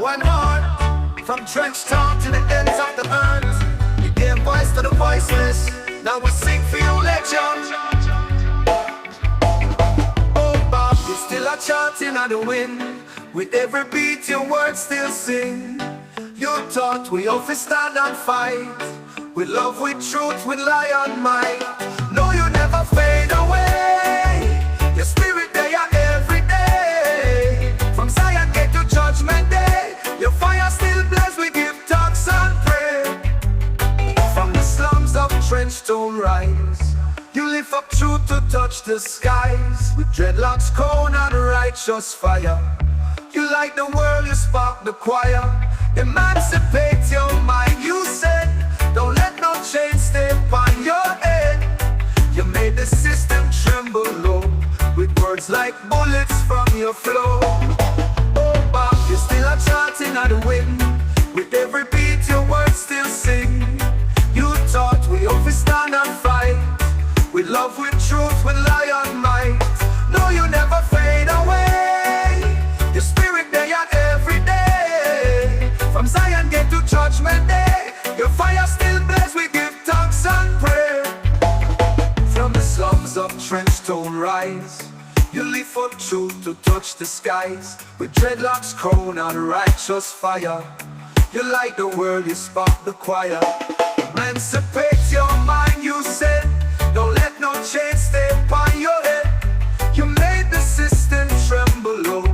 one heart, from trench town to the ends of the earth. You gave voice to the voiceless, now we sing for you, legend. Oh Bob, you're still a chanting on the wind. With every beat your words still sing. You taught we all stand and fight, with love, with truth, with lion might. No, you never fade away. Your spirit there every day. From Zion Gate to Judgment Day, your fire still blaze. We give thanks and pray. From the slums of Trenchtown rise, you lift up truth to touch the skies. With dreadlocks, cone and righteous fire, you light the world, you spark the choir. Emancipate your mind, you said. Don't let no chain stay upon your head. You made the system tremble low, with words like bullets from your flow. Oh Bob, you're still a chanting on the wind. With every beat your words still sing. You taught we all stand and fight, with love, with truth, with lion might. No, you never fade away. Your spirit there every day. From Zion Gate to Judgment Day, your fire still blaze. We give thanks and pray. From the slums of Trenchtown rise, you lift up truth to touch the skies. With dreadlocks, crown and righteous fire, you light the world, you spark the choir. Emancipate your mind, you said. Don't let no chain stay upon your head. You made the system tremble low,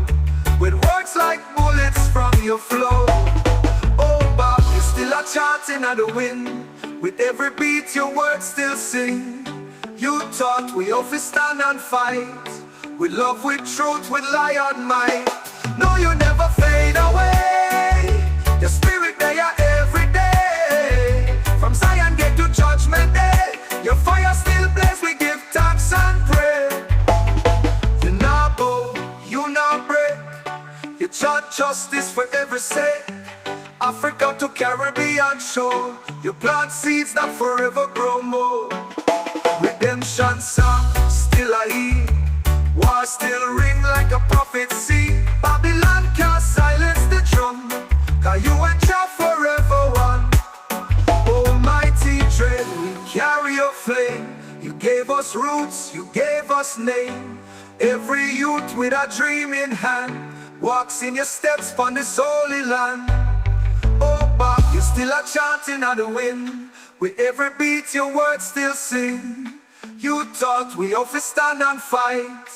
with words like bullets from your flow. Oh Bob, you're still a chanting on the wind. With every beat your words still sing. You taught we all stand and fight, with love, with truth, with lion might. No, you never fade away. Your spirit there every day. From Zion Gate to Judgment Day, your fire still blaze. We give thanks and pray. You not bow, you not break. You chant justice for every sake. Africa to Caribbean shore, you plant seeds that forever grow more. Redemption song still a heat, war still ring like a prophecy. Babylon can't silence the drum, 'cause you and Jah forever one. Almighty dread, we carry your flame. You gave us roots, you gave us name. Every youth with a dream in hand walks in your steps on this holy land. Oh Bob, you're still a chanting on the wind. With every beat your words still sing. You taught we all stand and fight,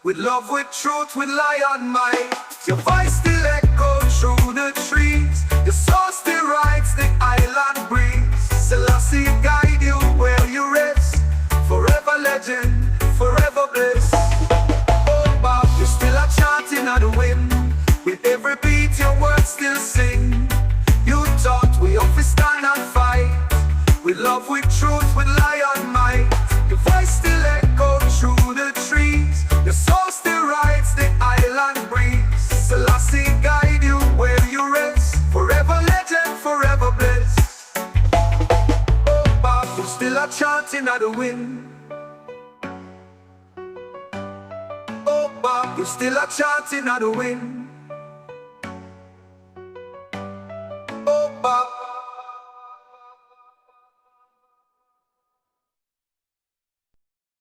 with love, with truth, with lion might. Your voice still echoes through the trees. Your soul still rides the island breeze. Selassie guide you where you rest. Forever legend, forever bliss. Oh Bob, you're still a chanting on the wind. With every beat your words still sing. You taught we all stand and fight, with love, with truth, with lion might. Your voice still echoes through the trees. Your soul still rides the island breeze. Selassie guide you where you rest. Forever legend, forever bliss. Oh Bob, you're still a chanting at the wind. Oh Bob, you're still a chanting at the wind.